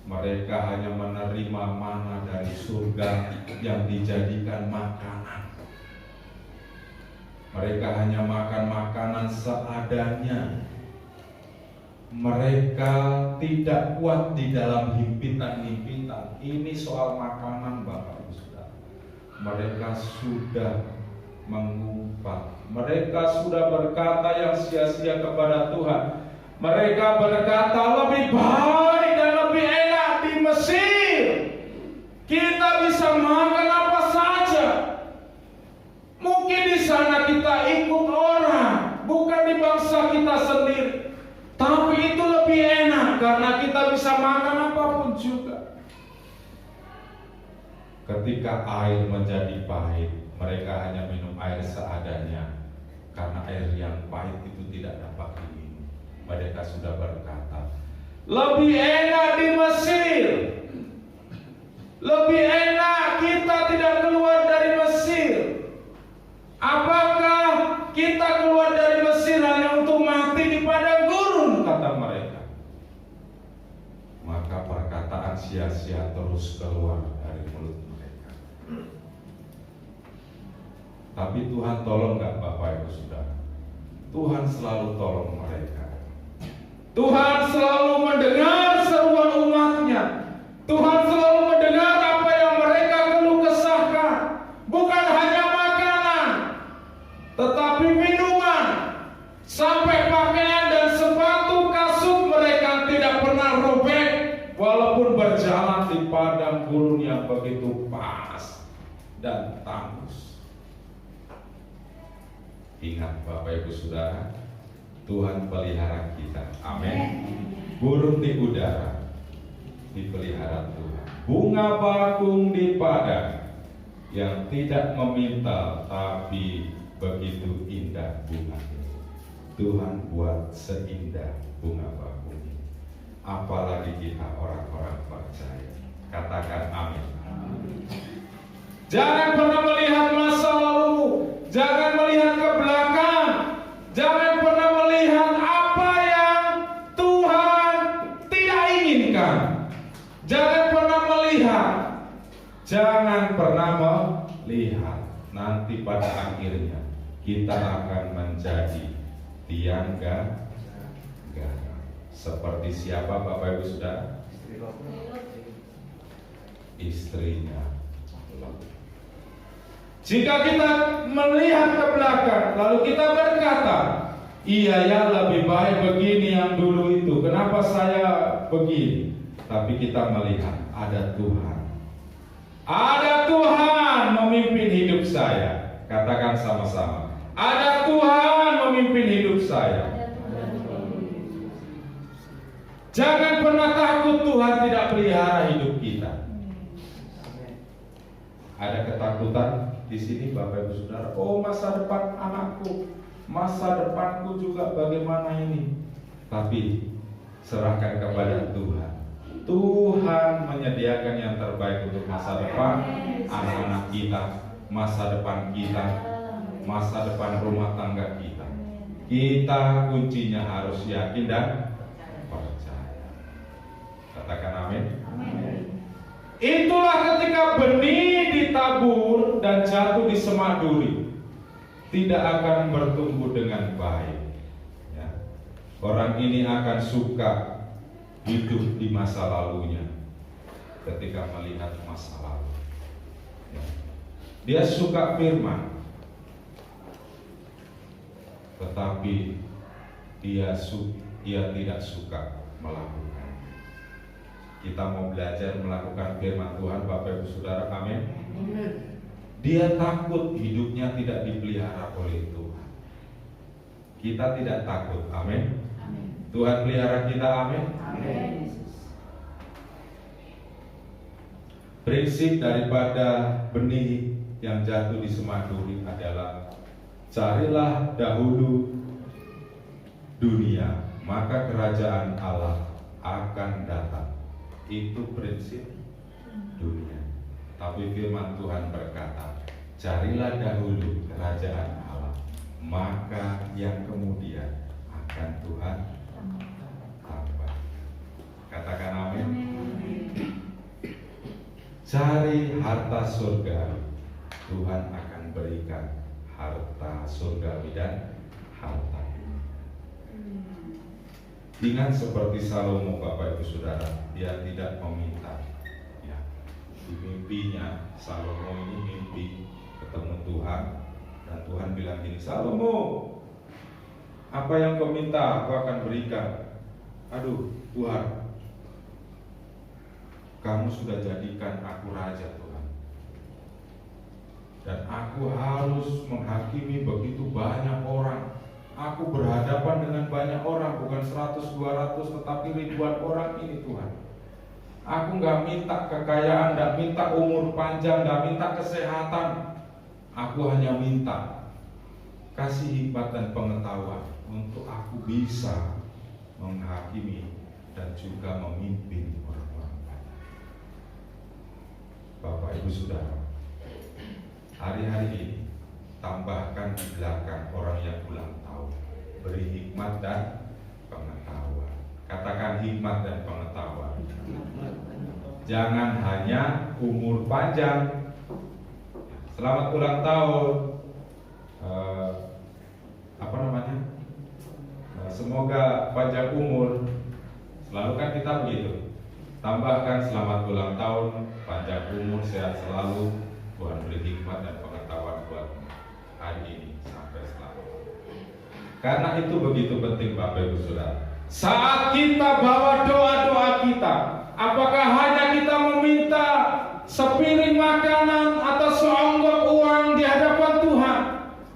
Mereka hanya menerima mana dari surga yang dijadikan makanan. Mereka hanya makan makanan seadanya. Mereka tidak kuat di dalam himpitan-himpitan. Ini soal makanan, Bapak Ibu Saudara. Mereka sudah mengumpat. Mereka sudah berkata yang sia-sia kepada Tuhan. Mereka berkata, lebih baik dan lebih enak di Mesir. Kita bisa makan apa saja. Mungkin di sana kita ikut orang, bukan di bangsa kita sendiri. Tapi itu lebih enak karena kita bisa makan apapun juga. Ketika air menjadi pahit, mereka hanya minum air seadanya. Karena air yang pahit itu tidak dapat diminum. Mereka sudah berkata, lebih enak di Mesir. Lebih enak kita tidak keluar dari Mesir. Apakah kita keluar dari Mesir hanya untuk mati di padang gurun, kata mereka. Maka perkataan sia-sia terus keluar dari mulut mereka. Tapi Tuhan tolong gak Bapak Ibu Saudara? Tuhan selalu tolong mereka. Tuhan selalu mendengar seruan umatnya. Tuhan selalu mendengar apa yang mereka keluh kesahkan. Bukan hanya makanan, tetapi minuman. Sampai pakaian dan sepatu kasut mereka tidak pernah robek, walaupun berjalan di padang gurun yang begitu panas dan tandus. Ingat Bapak Ibu Saudara, Tuhan pelihara kita. Amin. Burung di udara dipelihara Tuhan. Bunga bakung di padang yang tidak memintal tapi begitu indah bunganya. Tuhan buat seindah bunga bakung. Apalagi kita orang-orang percaya. Katakan amin. Jangan pernah melihat masa lalu. Jangan melihat ke belakang. Jangan pernah melihat apa yang Tuhan tidak inginkan. Jangan pernah melihat. Jangan pernah melihat. Nanti pada akhirnya kita akan menjadi tiang garam. Seperti siapa Bapak Ibu Saudara? Istrinya Lot. Jika kita melihat ke belakang, lalu kita berkata, iya ya lebih baik begini yang dulu itu. Kenapa saya begini? Tapi kita melihat ada Tuhan. Ada Tuhan memimpin hidup saya. Katakan sama-sama. Ada Tuhan memimpin hidup saya. Jangan pernah takut Tuhan tidak pelihara hidup kita. Ada ketakutan di sini Bapak Ibu Saudara. Oh, masa depan anakku, masa depanku juga bagaimana ini? Tapi serahkan kepada Tuhan. Tuhan menyediakan yang terbaik untuk masa depan anak-anak kita, masa depan kita, masa depan rumah tangga kita. Kita kuncinya harus yakin dan percaya. Katakan amin. Itulah ketika benih ditabur dan jatuh di semak duri, tidak akan bertumbuh dengan baik. Ya. Orang ini akan suka hidup di masa lalunya ketika melihat masa lalu. Ya. Dia suka firman, tetapi dia tidak suka melakukan. Kita mau belajar melakukan firman Tuhan Bapak Ibu Saudara, amin. Dia takut hidupnya tidak dipelihara oleh Tuhan. Kita tidak takut, amin. Tuhan pelihara kita, amin. Prinsip daripada benih yang jatuh di Semaduri adalah carilah dahulu dunia, maka kerajaan Allah akan datang. Itu prinsip dunia. Tapi firman Tuhan berkata, carilah dahulu kerajaan Allah, maka yang kemudian akan Tuhan tambah. Katakan amin. Cari harta surga, Tuhan akan berikan harta surgawi dan harta dunia. Ingat seperti Salomo, Bapak Ibu Saudara, dia tidak meminta. Ya, di mimpinya Salomo ini mimpi ketemu Tuhan, dan Tuhan bilang gini, Salomo, apa yang kau minta aku akan berikan. Aduh Tuhan, kamu sudah jadikan aku raja Tuhan, dan aku harus menghakimi begitu banyak orang. Aku berhadapan dengan banyak orang, bukan 100, 200, tetapi ribuan orang ini Tuhan. Aku gak minta kekayaan, gak minta umur panjang, gak minta kesehatan. Aku hanya minta kasih hikmat dan pengetahuan untuk aku bisa menghakimi dan juga memimpin orang-orang banyak. Bapak Ibu Saudara, hari-hari ini tambahkan di belakang orang yang ulang tahun, beri hikmat dan pengetahuan. Katakan hikmat dan pengetahuan. Jangan hanya umur panjang. Selamat ulang tahun. Semoga panjang umur. Selalu kan kita begitu. Tambahkan selamat ulang tahun, panjang umur, sehat selalu. Tuhan beri hikmat dan pengetahuan buat hari ini sampai selamanya. Karena itu begitu penting Bapak Ibu Saudara. Saat kita bawa doa-doa kita, apakah hanya kita meminta sepiring makanan atau seonggok uang di hadapan Tuhan,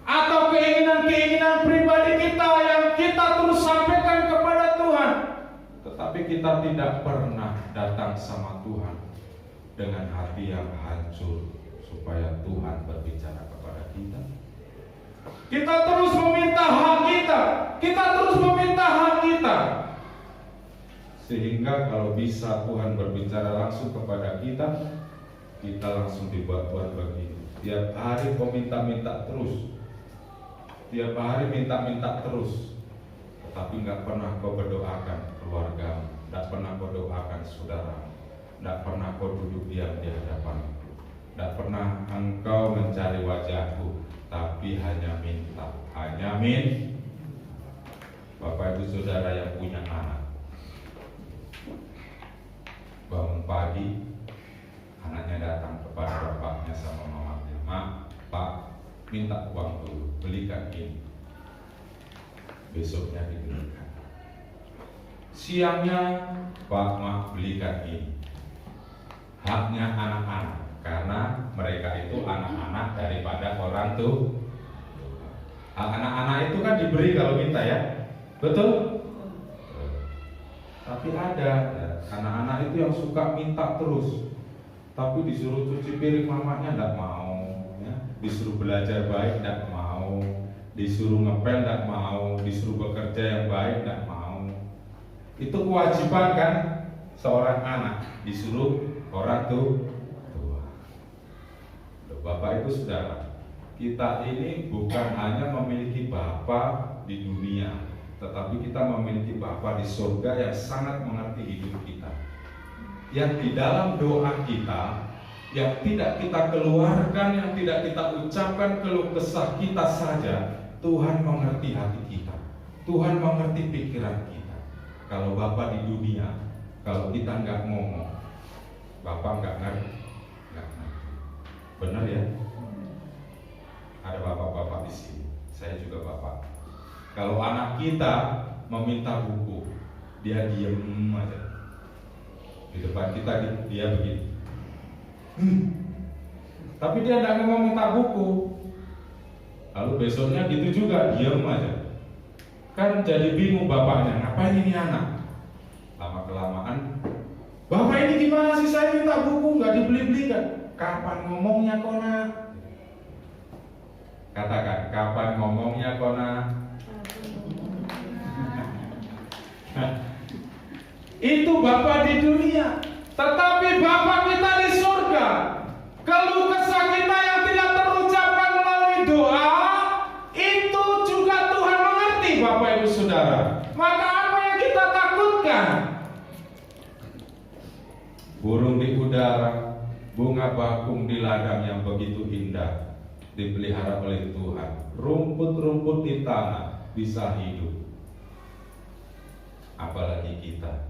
atau keinginan-keinginan pribadi kita yang kita terus sampaikan kepada Tuhan, tetapi kita tidak pernah datang sama Tuhan dengan hati yang hancur supaya Tuhan berbicara kepada kita. Kita terus meminta hak kita, kita terus meminta hak kita, sehingga kalau bisa Tuhan berbicara langsung kepada kita, kita langsung dibuat-buat begini. Tiap hari kau minta-minta terus, tiap hari minta-minta terus, tetapi nggak pernah kau berdoakan keluargamu, nggak pernah kau doakan saudara, nggak pernah kau duduk diam di hadapanku, nggak pernah engkau mencari wajahku, tapi hanya minta, hanya Bapak Ibu Saudara yang punya anak, bangun pagi, anaknya datang kepada bapaknya sama mamanya, Mak, Pak, minta uang dulu, belikan ini. Besoknya diberikan. Siangnya, Pak, Mak, belikan ini. Haknya anak-anak, karena mereka itu anak-anak daripada orang tuh. Anak-anak itu kan diberi kalau minta ya, betul? Tapi ada anak-anak itu yang suka minta terus, tapi disuruh cuci piring mamanya tidak mau, ya. Disuruh belajar baik tidak mau, disuruh ngepel tidak mau, disuruh bekerja yang baik tidak mau. Itu kewajiban kan seorang anak, disuruh orang tua. Bapak Ibu Saudara, kita ini bukan hanya memiliki Bapa di dunia, tetapi kita memiliki Bapa di surga yang sangat mengerti hidup kita, yang di dalam doa kita, yang tidak kita keluarkan, yang tidak kita ucapkan keluh kesah kita saja, Tuhan mengerti hati kita, Tuhan mengerti pikiran kita. Kalau Bapa di dunia, kalau kita nggak ngomong, Bapa nggak ngerti. Benar ya? Ada bapak-bapak di sini, saya juga bapak. Kalau anak kita meminta buku, dia diem aja. Di depan kita dia begini. Tapi dia tidak mau minta buku. Lalu besoknya gitu juga, diem aja. Kan jadi bingung bapaknya, ngapain ini anak? Lama kelamaan, bapak ini gimana sih, saya minta buku nggak dibeli-belikan. Kapan ngomongnya Kona? Katakan, kapan ngomongnya Kona? Itu Bapa di dunia, tetapi Bapa kita di surga. Keluh kesah kita yang tidak terucapkan melalui doa, itu juga Tuhan mengerti, Bapak Ibu Saudara. Maka apa yang kita takutkan? Burung di udara, bunga bakung di ladang yang begitu indah, dipelihara oleh Tuhan. Rumput-rumput di tanah bisa hidup. Apalagi kita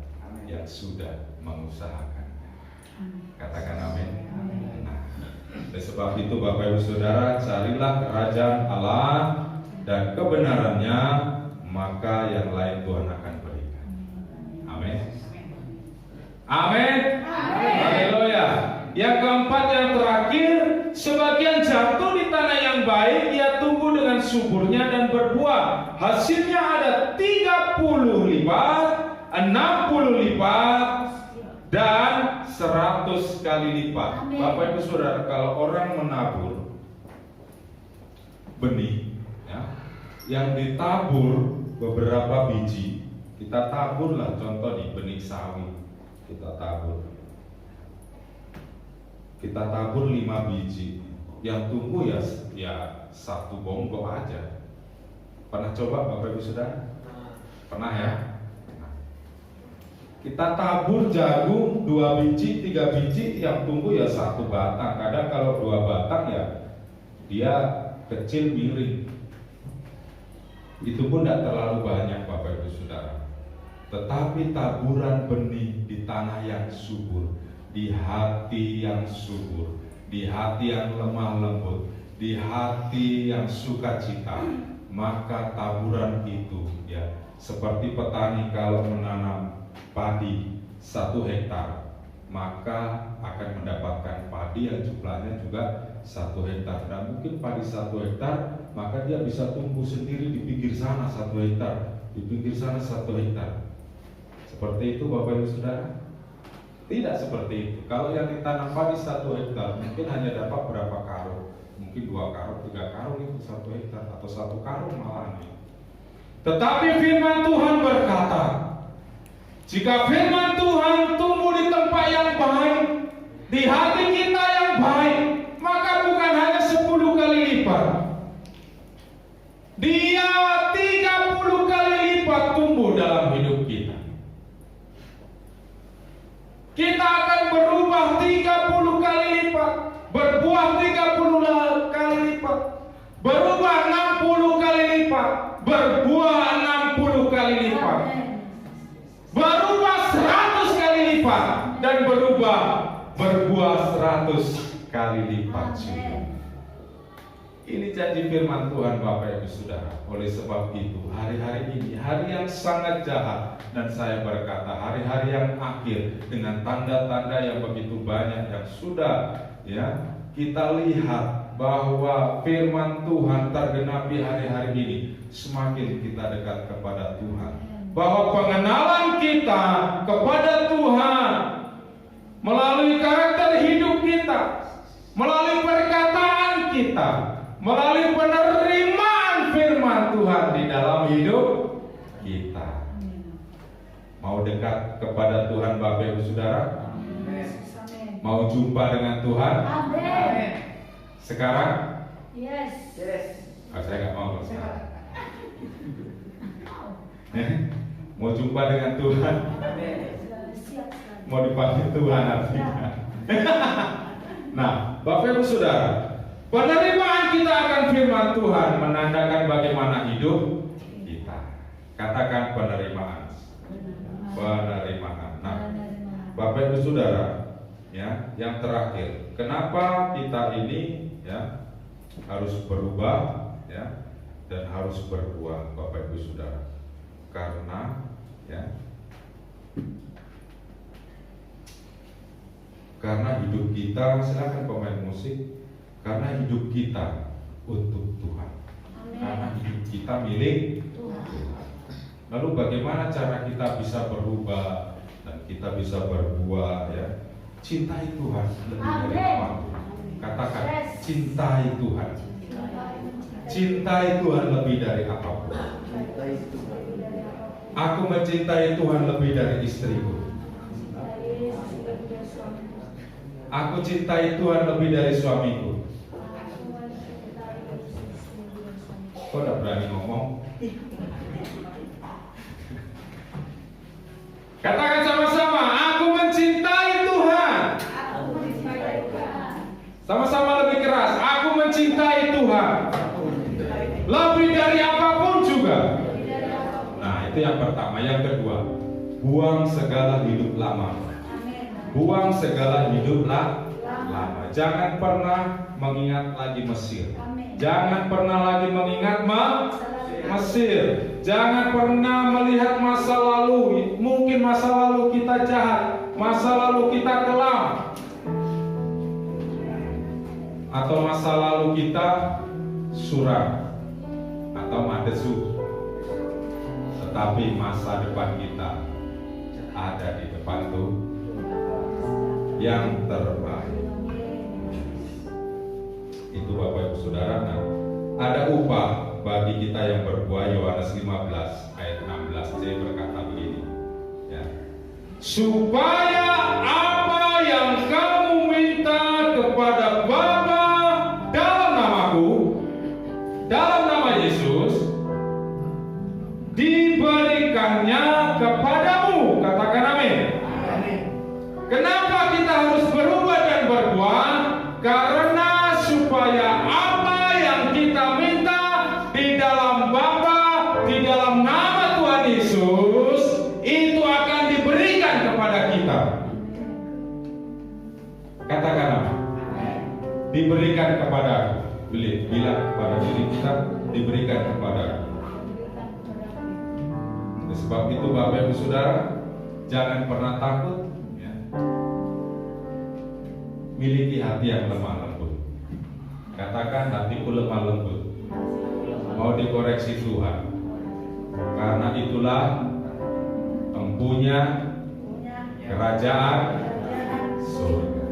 yang sudah mengusahakan. Katakan amin. Nah, oleh sebab itu Bapak Ibu Saudara, carilah kerajaan Allah dan kebenarannya, maka yang lain Tuhan akan berikan. Amin. Amin. Haleluya. Yang keempat, yang terakhir, sebagian jatuh di tanah yang baik, ia tumbuh dengan suburnya dan berbuah. Hasilnya ada 30 lipat, 60 lipat, dan 100 kali lipat. Amin. Bapak Ibu Saudara, kalau orang menabur benih, ya, yang ditabur beberapa biji, kita taburlah, contoh di benih sawi, kita tabur 5 biji, yang tumbuh ya satu bonggok aja. Pernah coba Bapak Ibu Saudara? Pernah ya? Kita tabur jagung 2 biji, 3 biji, yang tumbuh ya 1 batang. Kadang kalau 2 batang ya dia kecil miring. Itu pun tidak terlalu banyak Bapak Ibu Saudara. Tetapi taburan benih di tanah yang subur, di hati yang subur, di hati yang lemah lembut, di hati yang sukacita, maka taburan itu ya seperti petani kalau menanam padi 1 hektar, maka akan mendapatkan padi yang jumlahnya juga 1 hektar. Dan mungkin padi 1 hektar, maka dia bisa tumbuh sendiri di pinggir sana 1 hektar, di pinggir sana 1 hektar. Seperti itu Bapak Ibu Saudara? Tidak seperti itu. Kalau yang ditanam padi 1 hektar, mungkin hanya dapat berapa karung, mungkin 2 karung, 3 karung itu 1 hektar, atau 1 karung malahan. Tetapi firman Tuhan berkata, jika firman Tuhan tumbuh di tempat yang baik, di hati kita yang baik, maka bukan hanya 10 kali lipat, dia 30 kali lipat tumbuh dalam hidup kita. Kita akan berubah 30 kali lipat, berbuah 30 kali lipat, berubah 60 kali lipat, berbuah 60 kali lipat, berubah 100 kali lipat, dan berbuah 100 kali lipat juga. Ini janji firman Tuhan Bapak Ibu Saudara. Oleh sebab itu hari-hari ini hari yang sangat jahat, dan saya berkata hari-hari yang akhir dengan tanda-tanda yang begitu banyak yang sudah ya kita lihat bahwa firman Tuhan tergenapi hari-hari ini. Semakin kita dekat kepada Tuhan, bahwa pengenalan kita kepada Tuhan melalui karakter hidup kita, melalui perkataan kita, melalui penerimaan firman Tuhan di dalam hidup kita. Mau dekat kepada Tuhan Bapak Ibu Saudara? Mau jumpa dengan Tuhan? Amin. Sekarang? Yes. Saya nggak mau sekarang. Mau jumpa dengan Tuhan? Siap sekali. Mau dipanggil Tuhan artinya. Nah, Bapak Ibu Saudara, penerimaan kita akan firman Tuhan menandakan bagaimana hidup kita. Katakan penerimaan. Penerimaan. Nah, Bapak Ibu Saudara, ya, yang terakhir, kenapa kita ini ya harus berubah ya dan harus berbuah, Bapak Ibu Saudara? Karena ya karena hidup kita, silakan pemain musik, karena hidup kita untuk Tuhan. Amin. Karena hidup kita milik Tuhan. Tuhan. Lalu bagaimana cara kita bisa berubah dan kita bisa berbuah ya? Cintai Tuhan lebih dari apapun. Katakan, cintai Tuhan. Cintai Tuhan lebih dari apapun. Aku mencintai Tuhan lebih dari istriku. Aku cintai Tuhan lebih dari suamiku. Kok tidak berani ngomong? Katakan sama-sama, aku mencintai Tuhan. Sama-sama lebih keras, aku mencintai Tuhan. Lebih dari apapun juga. Nah, itu yang pertama. Yang kedua, buang segala hidup lama. Buang segala hidup lama. Jangan pernah mengingat lagi Mesir. Jangan pernah lagi mengingat Mesir. Jangan pernah melihat masa lalu. Mungkin masa lalu kita jahat, masa lalu kita kelam, atau masa lalu kita suram atau madesu. Tetapi masa depan kita ada di depan Tuhan yang terbaik. Itu Bapak Ibu Saudara. Nah, ada upah bagi kita yang berbuah. Yohanes 15 ayat 16c berkata begini ya. Supaya apa yang kamu minta kepada Bapa dalam namaku, dalam nama Yesus, diberikannya kepadamu. Katakan amin. Kenapa kita harus berubah dan berbuah? Karena supaya apa yang kita minta di dalam Bapa, di dalam nama Tuhan Yesus, itu akan diberikan kepada kita. Katakan amin. Diberikan kepada aku. Bilang kepada diri kita, diberikan kepada aku. Oleh sebab itu Bapak Ibu Saudara, jangan pernah takut ya. Miliki hati yang lemah lembut. Katakan, hatiku lemah lembut, mau dikoreksi Tuhan. Karena itulah empunya kerajaan surga.